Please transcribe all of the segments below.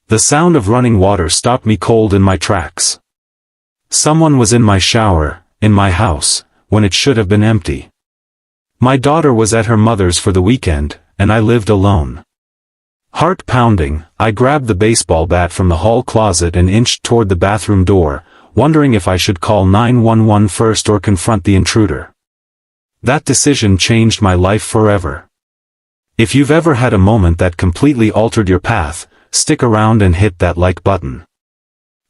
The sound of running water stopped me cold in my tracks. Someone was in my shower, in my house, when it should have been empty. My daughter was at her mother's for the weekend, and I lived alone. Heart pounding, I grabbed the baseball bat from the hall closet and inched toward the bathroom door, wondering if I should call 911 first or confront the intruder. That decision changed my life forever. If you've ever had a moment that completely altered your path, stick around and hit that like button.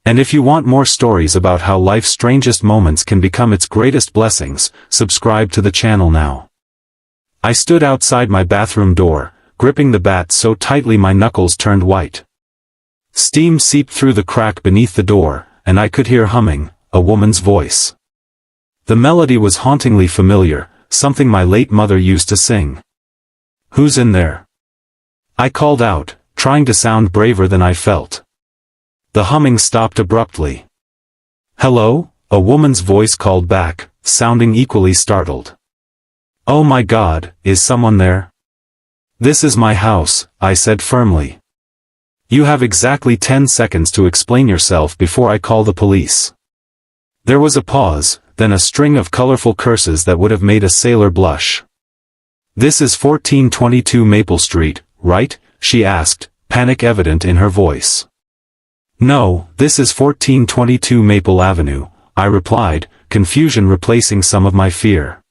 And if you want more stories about how life's strangest moments can become its greatest blessings, subscribe to the channel now. I stood outside my bathroom door, gripping the bat so tightly my knuckles turned white. Steam seeped through the crack beneath the door, and I could hear humming, a woman's voice. The melody was hauntingly familiar, something my late mother used to sing. "Who's in there?" I called out, trying to sound braver than I felt. The humming stopped abruptly. "Hello?" a woman's voice called back, sounding equally startled. "Oh my God, is someone there?" "This is my house," I said firmly. "You have exactly 10 seconds to explain yourself before I call the police." There was a pause, then a string of colorful curses that would have made a sailor blush. "This is 1422 Maple Street, right?" she asked, panic evident in her voice. "No, this is 1422 Maple Avenue," I replied, confusion replacing some of my fear.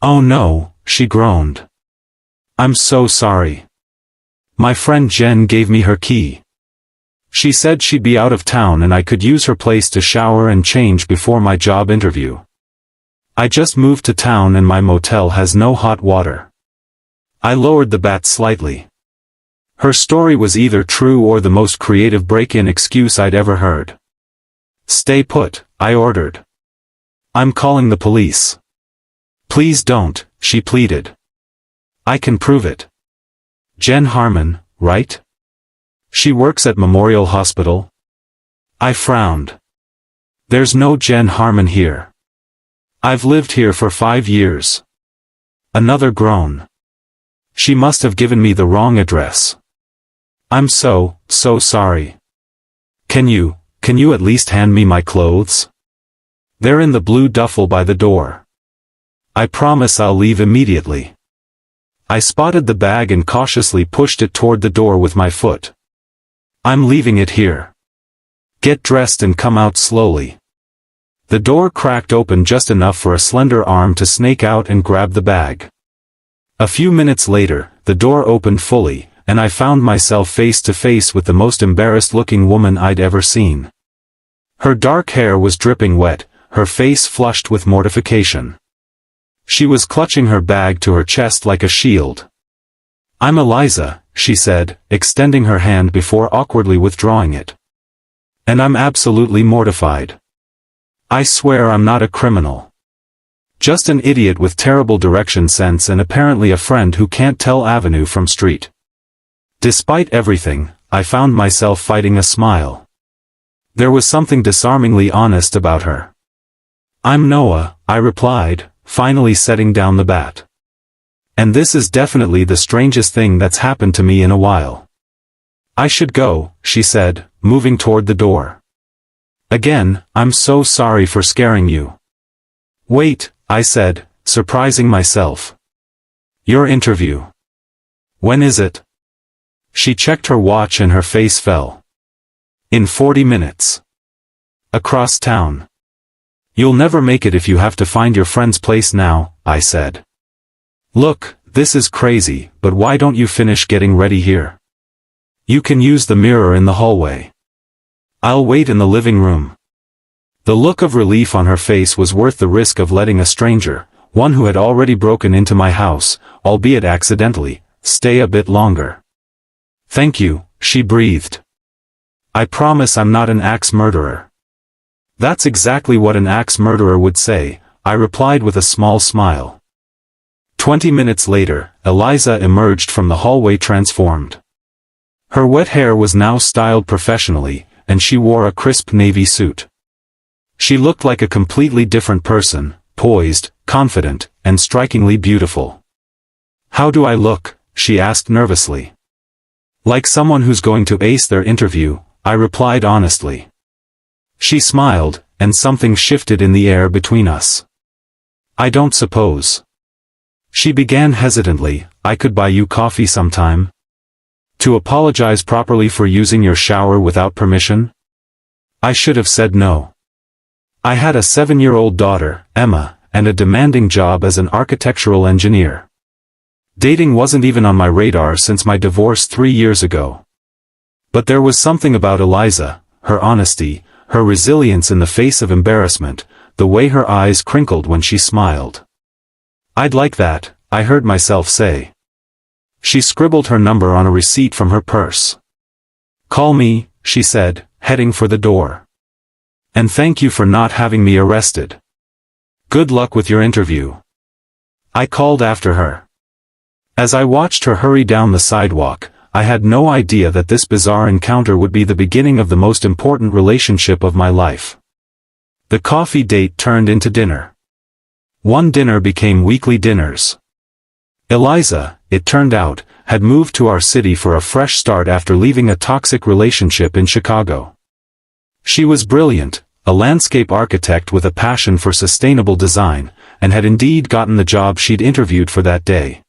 "Oh no," she groaned. "I'm so sorry. My friend Jen gave me her key. She said she'd be out of town and I could use her place to shower and change before my job interview. I just moved to town and my motel has no hot water." I lowered the bat slightly. Her story was either true or the most creative break-in excuse I'd ever heard. "Stay put," I ordered. "I'm calling the police." "Please don't," she pleaded. "I can prove it." "Jen Harmon, right? She works at Memorial Hospital?" I frowned. "There's no Jen Harmon here. I've lived here for 5 years." Another groan. "She must have given me the wrong address. I'm so sorry. Can you at least hand me my clothes? They're in the blue duffel by the door. I promise I'll leave immediately." I spotted the bag and cautiously pushed it toward the door with my foot. "I'm leaving it here. Get dressed and come out slowly." The door cracked open just enough for a slender arm to snake out and grab the bag. A few minutes later, the door opened fully, and I found myself face to face with the most embarrassed-looking woman I'd ever seen. Her dark hair was dripping wet, her face flushed with mortification. She was clutching her bag to her chest like a shield. "I'm Eliza," she said, extending her hand before awkwardly withdrawing it. "And I'm absolutely mortified. I swear I'm not a criminal. Just an idiot with terrible direction sense and apparently a friend who can't tell avenue from street." Despite everything, I found myself fighting a smile. There was something disarmingly honest about her. "I'm Noah," I replied, finally setting down the bat. "And this is definitely the strangest thing that's happened to me in a while." "I should go," she said, moving toward the door. "Again, I'm so sorry for scaring you." "Wait," I said, surprising myself. "Your interview. When is it?" She checked her watch and her face fell. "In 40 minutes. Across town. You'll never make it if you have to find your friend's place now," I said. "Look, this is crazy, but why don't you finish getting ready here? You can use the mirror in the hallway. I'll wait in the living room." The look of relief on her face was worth the risk of letting a stranger, one who had already broken into my house, albeit accidentally, stay a bit longer. "Thank you," she breathed. "I promise I'm not an axe murderer." "That's exactly what an axe murderer would say," I replied with a small smile. 20 minutes later, Eliza emerged from the hallway transformed. Her wet hair was now styled professionally, and she wore a crisp navy suit. She looked like a completely different person, poised, confident, and strikingly beautiful. "How do I look?" she asked nervously. Like someone who's going to ace their interview, I replied honestly. She smiled, and something shifted in the air between us. I don't suppose. She began hesitantly, I could buy you coffee sometime? To apologize properly for using your shower without permission? I should have said no. I had a 7-year-old daughter, Emma, and a demanding job as an architectural engineer. Dating wasn't even on my radar since my divorce 3 years ago. But there was something about Eliza, her honesty, her resilience in the face of embarrassment, the way her eyes crinkled when she smiled. I'd like that, I heard myself say. She scribbled her number on a receipt from her purse. Call me, she said, heading for the door. And thank you for not having me arrested. Good luck with your interview. I called after her. As I watched her hurry down the sidewalk, I had no idea that this bizarre encounter would be the beginning of the most important relationship of my life. The coffee date turned into dinner. One dinner became weekly dinners. Eliza, it turned out, had moved to our city for a fresh start after leaving a toxic relationship in Chicago. She was brilliant, a landscape architect with a passion for sustainable design, and had indeed gotten the job she'd interviewed for that day.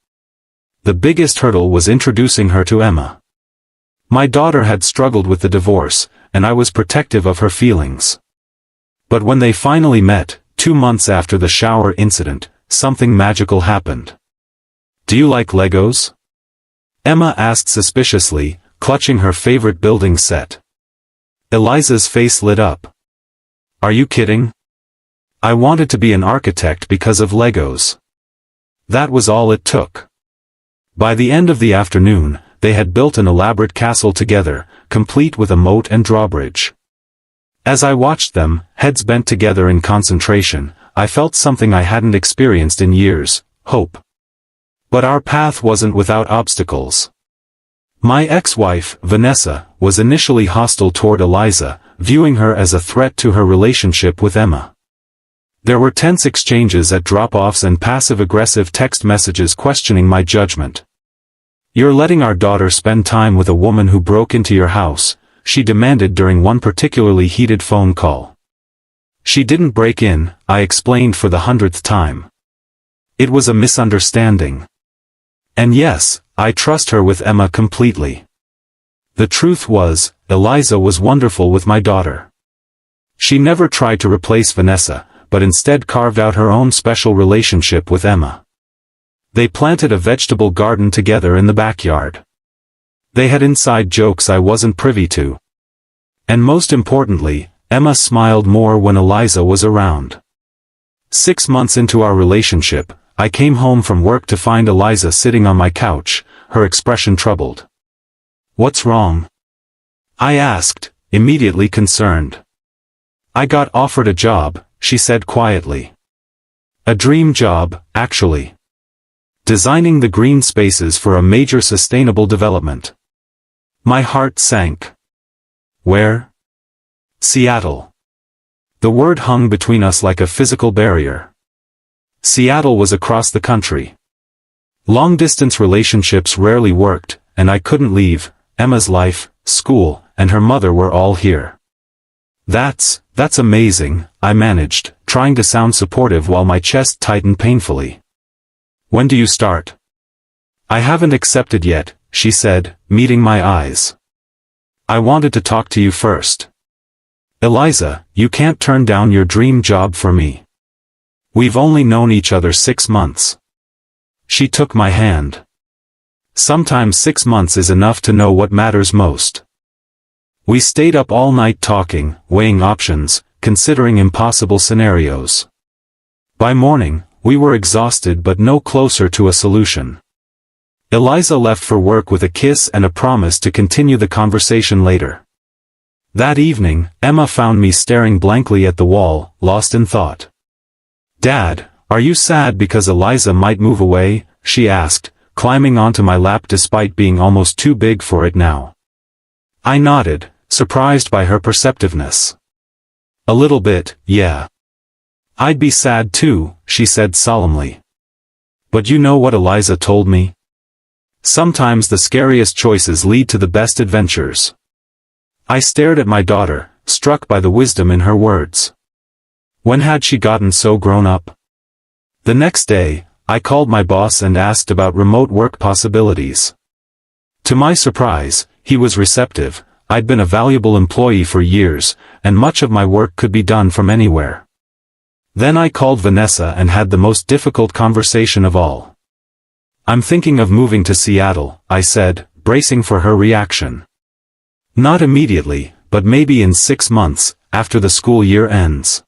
The biggest hurdle was introducing her to Emma. My daughter had struggled with the divorce, and I was protective of her feelings. But when they finally met, 2 months after the shower incident, something magical happened. Do you like Legos? Emma asked suspiciously, clutching her favorite building set. Eliza's face lit up. Are you kidding? I wanted to be an architect because of Legos. That was all it took. By the end of the afternoon, they had built an elaborate castle together, complete with a moat and drawbridge. As I watched them, heads bent together in concentration, I felt something I hadn't experienced in years, hope. But our path wasn't without obstacles. My ex-wife, Vanessa, was initially hostile toward Eliza, viewing her as a threat to her relationship with Emma. There were tense exchanges at drop-offs and passive-aggressive text messages questioning my judgment. You're letting our daughter spend time with a woman who broke into your house, she demanded during one particularly heated phone call. She didn't break in, I explained for the 100th time. It was a misunderstanding. And yes, I trust her with Emma completely. The truth was, Eliza was wonderful with my daughter. She never tried to replace Vanessa, but instead carved out her own special relationship with Emma. They planted a vegetable garden together in the backyard. They had inside jokes I wasn't privy to. And most importantly, Emma smiled more when Eliza was around. 6 months into our relationship, I came home from work to find Eliza sitting on my couch, her expression troubled. What's wrong? I asked, immediately concerned. I got offered a job, she said quietly. A dream job, actually. Designing the green spaces for a major sustainable development. My heart sank. Where? Seattle. The word hung between us like a physical barrier. Seattle was across the country. Long-distance relationships rarely worked, and I couldn't leave. Emma's life, school, and her mother were all here. That's amazing, I managed, trying to sound supportive while my chest tightened painfully. When do you start? I haven't accepted yet, she said, meeting my eyes. I wanted to talk to you first. Eliza, you can't turn down your dream job for me. We've only known each other 6 months. She took my hand. Sometimes 6 months is enough to know what matters most. We stayed up all night talking, weighing options, considering impossible scenarios. By morning, we were exhausted but no closer to a solution. Eliza left for work with a kiss and a promise to continue the conversation later. That evening, Emma found me staring blankly at the wall, lost in thought. Dad, are you sad because Eliza might move away? She asked, climbing onto my lap despite being almost too big for it now. I nodded, surprised by her perceptiveness. A little bit, yeah. I'd be sad too, she said solemnly. But you know what Eliza told me? Sometimes the scariest choices lead to the best adventures. I stared at my daughter, struck by the wisdom in her words. When had she gotten so grown up? The next day, I called my boss and asked about remote work possibilities. To my surprise, he was receptive. I'd been a valuable employee for years, and much of my work could be done from anywhere. Then I called Vanessa and had the most difficult conversation of all. "I'm thinking of moving to Seattle," I said, bracing for her reaction. "Not immediately, but maybe in 6 months, after the school year ends."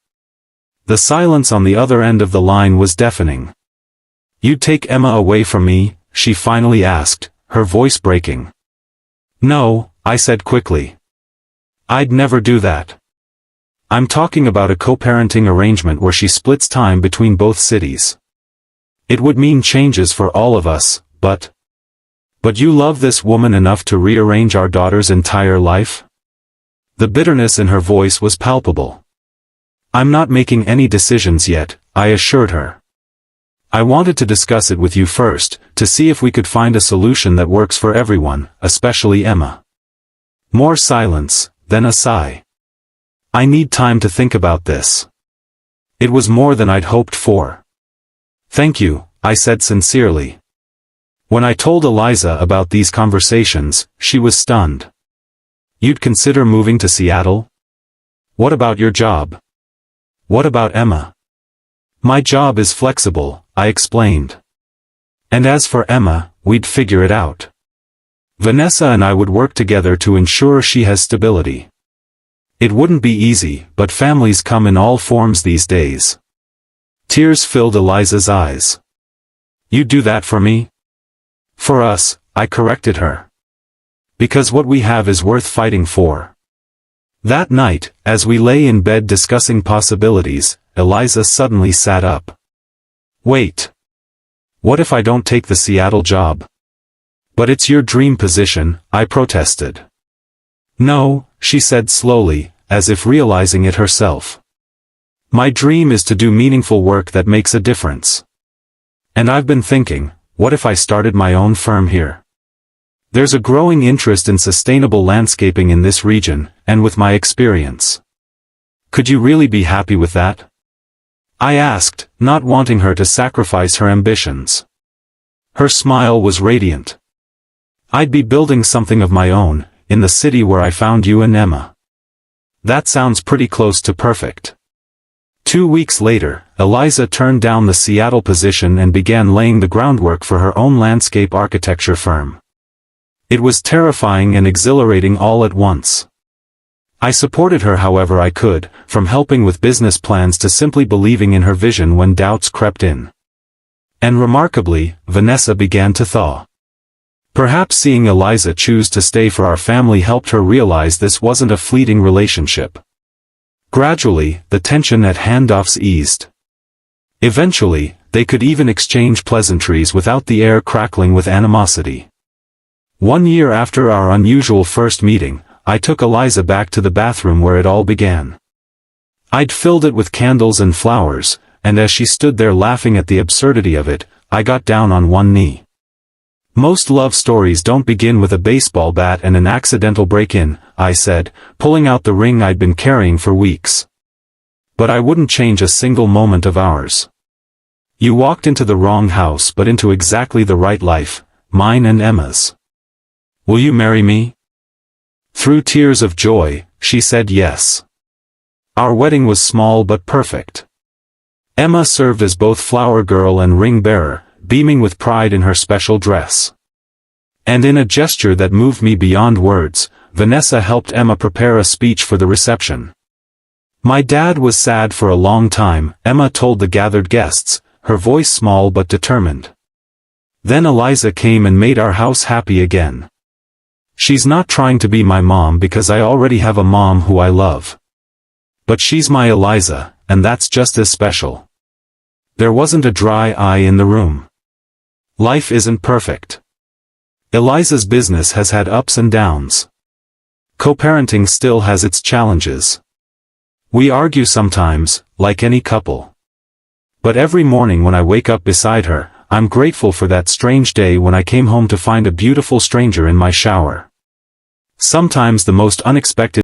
The silence on the other end of the line was deafening. "You'd take Emma away from me?" she finally asked, her voice breaking. "No," I said quickly. "I'd never do that. I'm talking about a co-parenting arrangement where she splits time between both cities. It would mean changes for all of us, but you love this woman enough to rearrange our daughter's entire life?" The bitterness in her voice was palpable. "I'm not making any decisions yet," I assured her. "I wanted to discuss it with you first, to see if we could find a solution that works for everyone, especially Emma." More silence, then a sigh. "I need time to think about this." It was more than I'd hoped for. "Thank you," I said sincerely. When I told Eliza about these conversations, she was stunned. "You'd consider moving to Seattle? What about your job? What about Emma?" "My job is flexible," I explained. "And as for Emma, we'd figure it out. Vanessa and I would work together to ensure she has stability. It wouldn't be easy, but families come in all forms these days." Tears filled Eliza's eyes. "You'd do that for me?" "For us," I corrected her. "Because what we have is worth fighting for." That night, as we lay in bed discussing possibilities, Eliza suddenly sat up. "Wait. What if I don't take the Seattle job?" "But it's your dream position," I protested. "No," she said slowly, as if realizing it herself. "My dream is to do meaningful work that makes a difference. And I've been thinking, what if I started my own firm here? There's a growing interest in sustainable landscaping in this region, and with my experience. Could you really be happy with that?" I asked, not wanting her to sacrifice her ambitions. Her smile was radiant. "I'd be building something of my own, in the city where I found you and Emma." That sounds pretty close to perfect. 2 weeks later, Eliza turned down the Seattle position and began laying the groundwork for her own landscape architecture firm. It was terrifying and exhilarating all at once. I supported her however I could, from helping with business plans to simply believing in her vision when doubts crept in. And remarkably, Vanessa began to thaw. Perhaps seeing Eliza choose to stay for our family helped her realize this wasn't a fleeting relationship. Gradually, the tension at handoffs eased. Eventually, they could even exchange pleasantries without the air crackling with animosity. 1 year after our unusual first meeting, I took Eliza back to the bathroom where it all began. I'd filled it with candles and flowers, and as she stood there laughing at the absurdity of it, I got down on one knee. "Most love stories don't begin with a baseball bat and an accidental break-in," I said, pulling out the ring I'd been carrying for weeks. "But I wouldn't change a single moment of ours. You walked into the wrong house but into exactly the right life, mine and Emma's. Will you marry me?" Through tears of joy, she said yes. Our wedding was small but perfect. Emma served as both flower girl and ring bearer, beaming with pride in her special dress. And in a gesture that moved me beyond words, Vanessa helped Emma prepare a speech for the reception. My dad was sad for a long time, Emma told the gathered guests, her voice small but determined. Then Eliza came and made our house happy again. She's not trying to be my mom because I already have a mom who I love. But she's my Eliza, and that's just as special. There wasn't a dry eye in the room. Life isn't perfect. Eliza's business has had ups and downs. Co-parenting still has its challenges. We argue sometimes, like any couple. But every morning when I wake up beside her, I'm grateful for that strange day when I came home to find a beautiful stranger in my shower. Sometimes the most unexpected